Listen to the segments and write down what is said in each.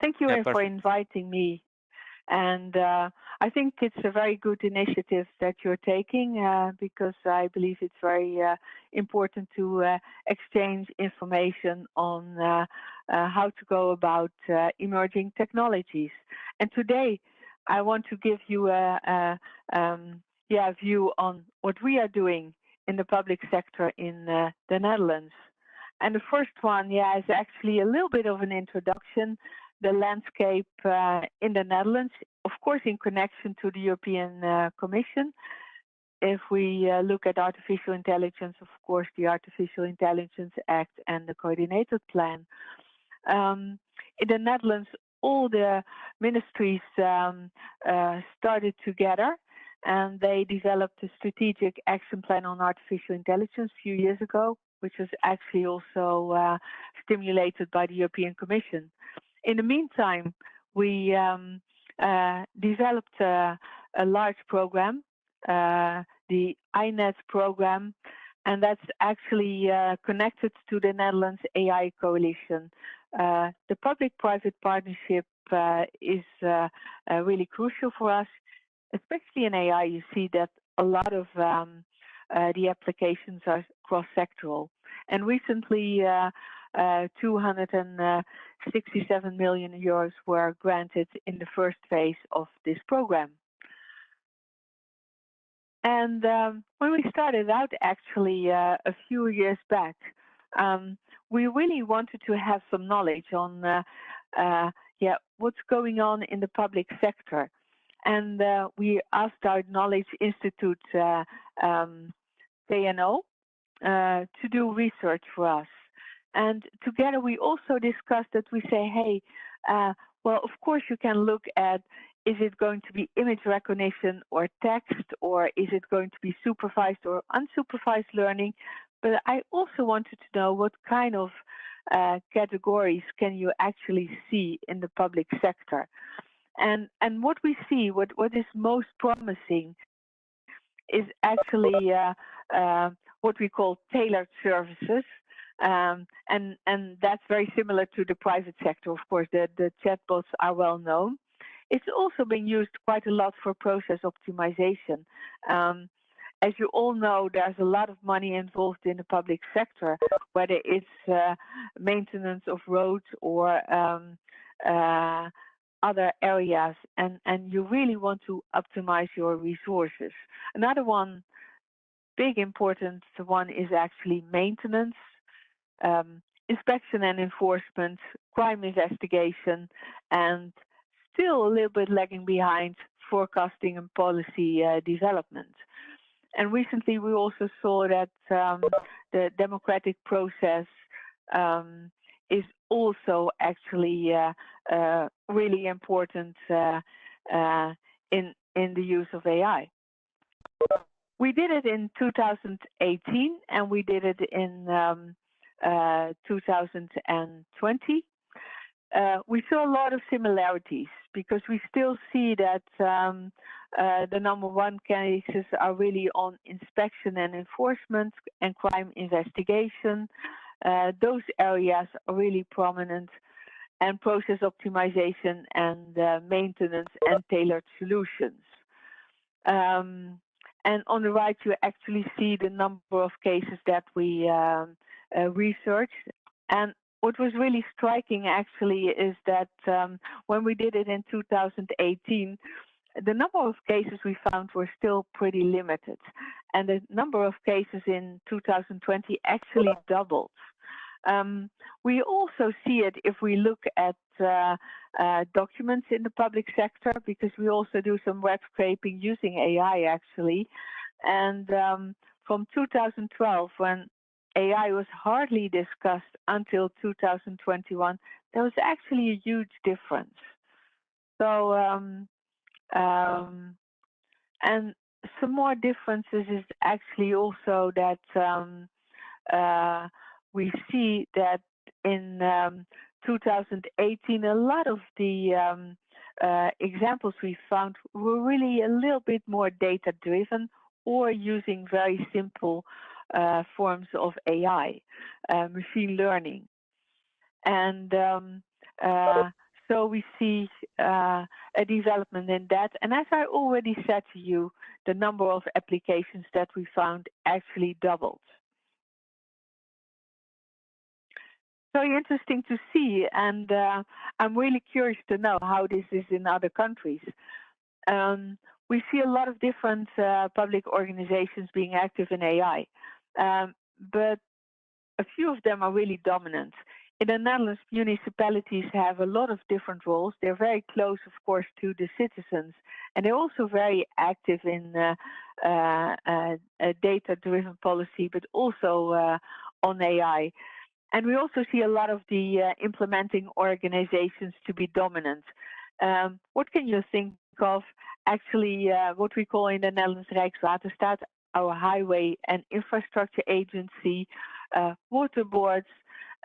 Thank you Yeah, for perfect. inviting me. And I think it's a very good initiative that you're taking because I believe it's very important to exchange information on how to go about emerging technologies. And today, I want to give you a view on what we are doing in the public sector in the Netherlands. And the first one, is actually a little bit of an introduction, the landscape in the Netherlands, of course, in connection to the European Commission. If we look at artificial intelligence, of course, the Artificial Intelligence Act and the Coordinated Plan. In the Netherlands, all the ministries started together and they developed a strategic action plan on artificial intelligence a few years ago, which was actually also stimulated by the European Commission. In the meantime, we developed a large program, the INET program, and that's actually connected to the Netherlands AI Coalition. The public-private partnership is really crucial for us, especially in AI. You see that a lot of the applications are cross-sectoral. And recently, 267 million euros were granted in the first phase of this program. And when we started out, actually, a few years back, we really wanted to have some knowledge on what's going on in the public sector. And we asked our Knowledge Institute, TNO, to do research for us. And together we also discussed that we say, hey, well, of course you can look at, is it going to be image recognition or text, or is it going to be supervised or unsupervised learning? But I also wanted to know what kind of categories can you actually see in the public sector. And what we see, what is most promising is actually what we call tailored services. And that's very similar to the private sector. Of course, the chatbots are well known. It's also been used quite a lot for process optimization. As you all know, there's a lot of money involved in the public sector, whether it's maintenance of roads or other areas, and you really want to optimize your resources. Another one, big important one, is actually maintenance, inspection and enforcement, crime investigation, and still a little bit lagging behind forecasting and policy development. And recently we also saw that the democratic process is also actually really important in the use of AI. We did it in 2018 and we did it in 2020. We saw a lot of similarities because we still see that the number one cases are really on inspection and enforcement and crime investigation. Those areas are really prominent, and process optimization and maintenance and tailored solutions. And on the right, you actually see the number of cases that we researched. And what was really striking actually is that when we did it in 2018, the number of cases we found were still pretty limited. And the number of cases in 2020 actually doubled. We also see it if we look at documents in the public sector, because we also do some web scraping using AI actually. And from 2012, when AI was hardly discussed, until 2021, there was actually a huge difference. So, and some more differences is actually also that we see that in 2018, a lot of the examples we found were really a little bit more data-driven or using very simple forms of AI, machine learning. And So we see a development in that. And as I already said to you, the number of applications that we found actually doubled. Very interesting to see, and I'm really curious to know how this is in other countries. We see a lot of different public organizations being active in AI, but a few of them are really dominant. In the Netherlands, municipalities have a lot of different roles. They're very close, of course, to the citizens, and they're also very active in data-driven policy, but also on AI. And we also see a lot of the implementing organizations to be dominant. What can you think of actually what we call in the Netherlands Rijkswaterstaat, our highway and infrastructure agency, water boards,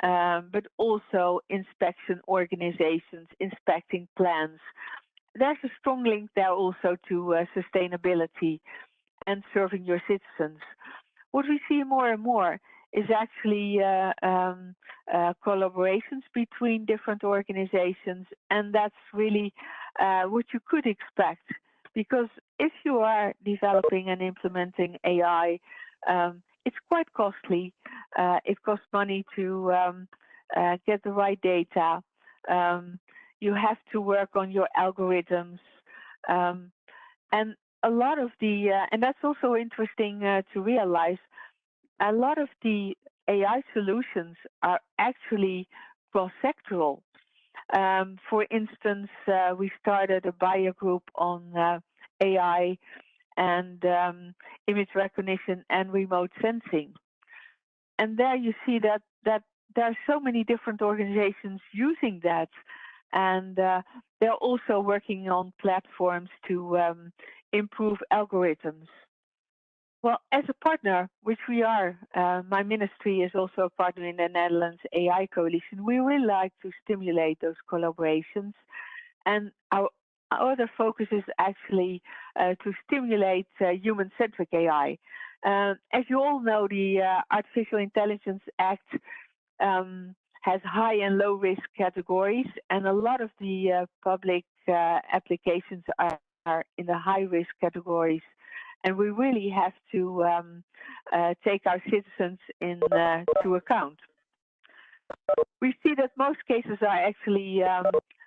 but also inspection organizations inspecting plans. There's a strong link there also to sustainability and serving your citizens. What we see more and more is actually collaborations between different organizations, and that's really what you could expect. Because if you are developing and implementing AI, it's quite costly. It costs money to get the right data. You have to work on your algorithms, and a lot of the and that's also interesting to realize. A lot of the AI solutions are actually cross-sectoral. For instance, we started a buyer group on AI and image recognition and remote sensing. And there you see that there are so many different organizations using that. And they're also working on platforms to improve algorithms. Well, as a partner, which we are, my ministry is also a partner in the Netherlands AI Coalition. We really like to stimulate those collaborations. And our other focus is actually to stimulate human-centric AI. As you all know, the Artificial Intelligence Act has high and low risk categories, and a lot of the public applications are in the high risk categories. And we really have to take our citizens into account. We see that most cases are actually,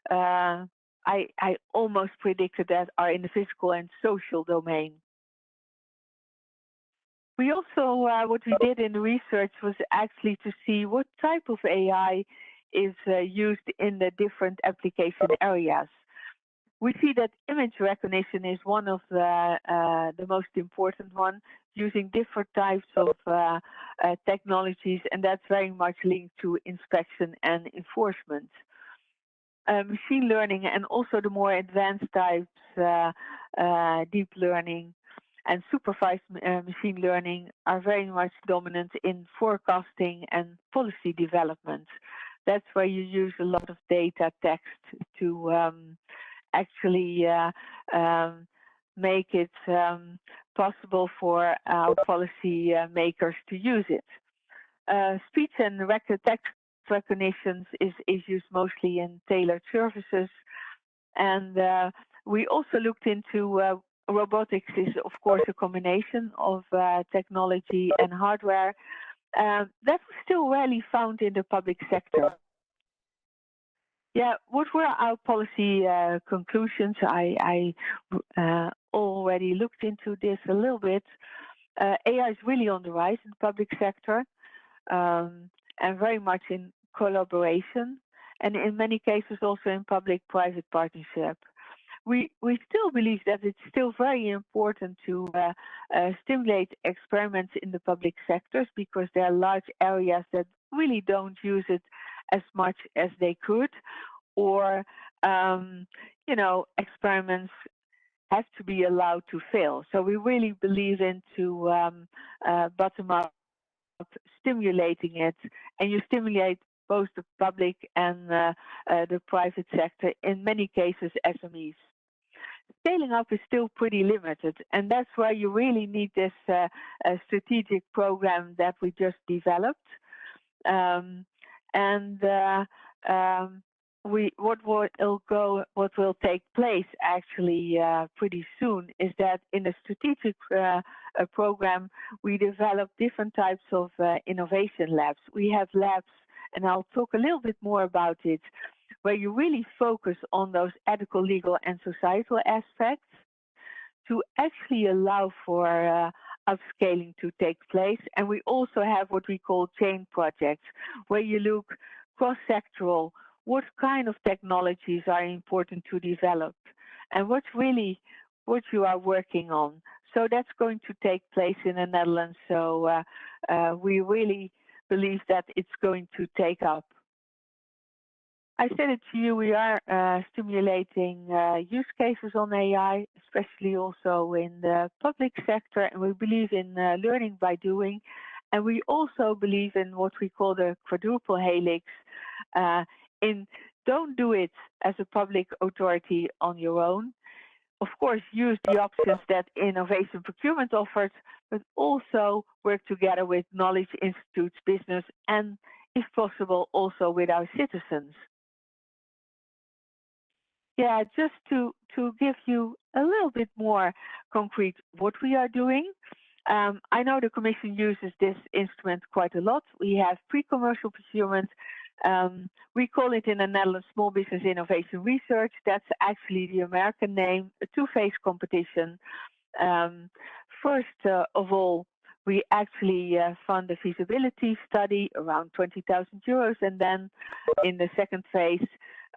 I almost predicted that, are in the physical and social domain. We also, what we did in the research was actually to see what type of AI is used in the different application areas. We see that image recognition is one of the most important one, using different types of technologies, and that's very much linked to inspection and enforcement. Machine learning and also the more advanced types, deep learning and supervised machine learning are very much dominant in forecasting and policy development. That's where you use a lot of data text to actually make it possible for our policy makers to use it. Speech and text recognition is used mostly in tailored services. And we also looked into robotics is, of course, a combination of technology and hardware. That was still rarely found in the public sector. Yeah, what were our policy conclusions? I already looked into this a little bit. AI is really on the rise in the public sector and very much in collaboration, and in many cases also in public-private partnership. We still believe that it's still very important to stimulate experiments in the public sectors because there are large areas that really don't use it as much as they could, or experiments have to be allowed to fail. So we really believe into bottom-up stimulating it, and you stimulate both the public and the private sector, in many cases SMEs. Scaling up is still pretty limited, and that's why you really need this strategic program that we just developed. what will take place actually pretty soon is that in the strategic program we develop different types of innovation labs. We have labs, and I'll talk a little bit more about it, where you really focus on those ethical, legal, and societal aspects to actually allow for upscaling to take place. And we also have what we call chain projects, where you look cross-sectoral, what kind of technologies are important to develop, and what's really what you are working on. So that's going to take place in the Netherlands. So we really believe that it's going to take up. I said it to you, we are stimulating use cases on AI, especially also in the public sector, and we believe in learning by doing. And we also believe in what we call the quadruple helix. Don't do it as a public authority on your own. Of course, use the options that innovation procurement offers, but also work together with knowledge institutes, business, and if possible, also with our citizens. Yeah, just to give you a little bit more concrete what we are doing. I know the Commission uses this instrument quite a lot. We have pre-commercial procurement. We call it in the Netherlands Small Business Innovation Research. That's actually the American name, a two-phase competition. First of all, we actually fund a feasibility study around 20,000 euros, and then in the second phase,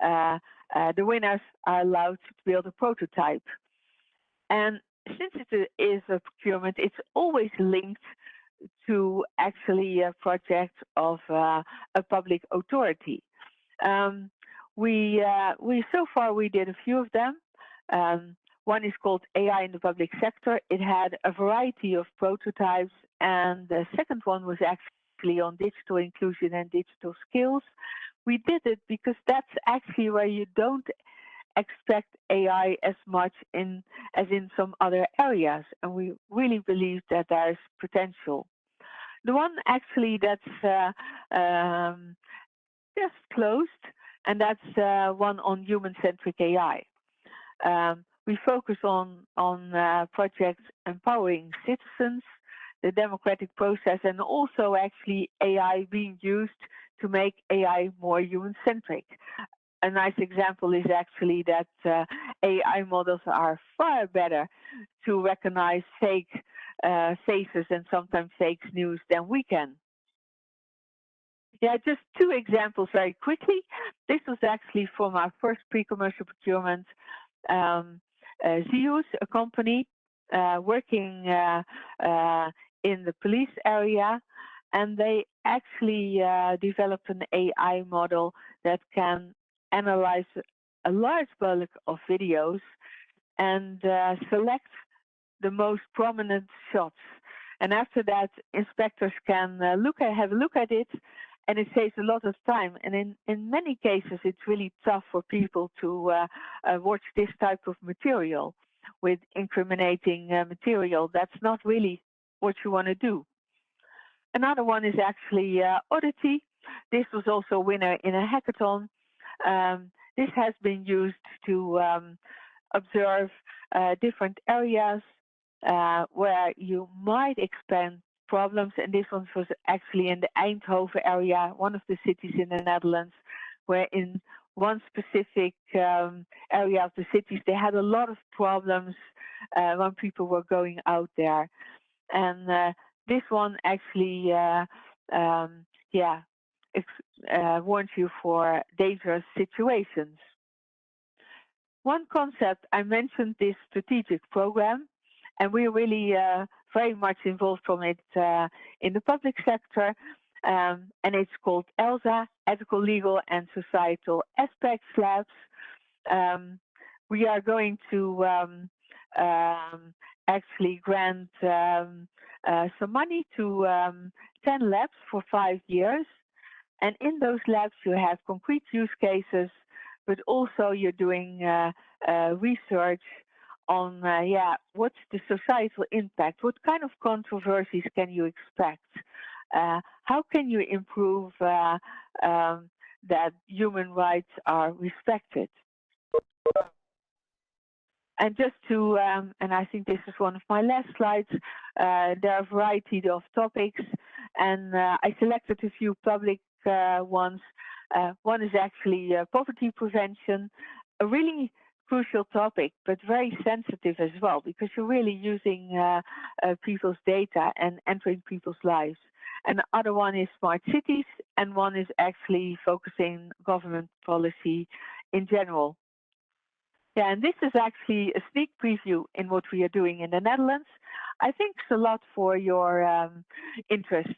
the winners are allowed to build a prototype. And since it is a procurement, it's always linked to actually a project of a public authority. So far we did a few of them. One is called AI in the public sector. It had a variety of prototypes, and the second one was actually on digital inclusion and digital skills. We did it because that's actually where you don't expect AI as much as in some other areas, and we really believe that there's potential. The one actually that's just closed, and that's one on human-centric AI. We focus on projects empowering citizens, the democratic process, and also actually AI being used to make AI more human-centric. A nice example is actually that AI models are far better to recognize fake faces and sometimes fake news than we can. Yeah, just two examples very quickly. This was actually from our first pre-commercial procurement. Zeus, a company working in the police area, and they actually developed an AI model that can analyze a large bulk of videos and select the most prominent shots. And after that, inspectors can have a look at it, and it saves a lot of time. And in many cases, it's really tough for people to watch this type of material with incriminating material. That's not really what you want to do. Another one is actually Oddity. This was also a winner in a hackathon. This has been used to observe different areas where you might expect problems, and this one was actually in the Eindhoven area, one of the cities in the Netherlands, where in one specific area of the cities they had a lot of problems when people were going out there, and this one actually warns you for dangerous situations. One concept, I mentioned this strategic program, and we're really very much involved from it in the public sector, and it's called ELSA, Ethical, Legal and Societal Aspects Labs. We are going to actually grant some money to 10 labs for 5 years, and in those labs you have concrete use cases, but also you're doing research on what's the societal impact, what kind of controversies can you expect, how can you improve that human rights are respected. And just to, and I think this is one of my last slides, there are a variety of topics, and I selected a few public ones. One is actually poverty prevention, a really crucial topic, but very sensitive as well, because you're really using people's data and entering people's lives. And the other one is smart cities, and one is actually focusing government policy in general. Yeah, and this is actually a sneak preview in what we are doing in the Netherlands. I think it's a lot for your interest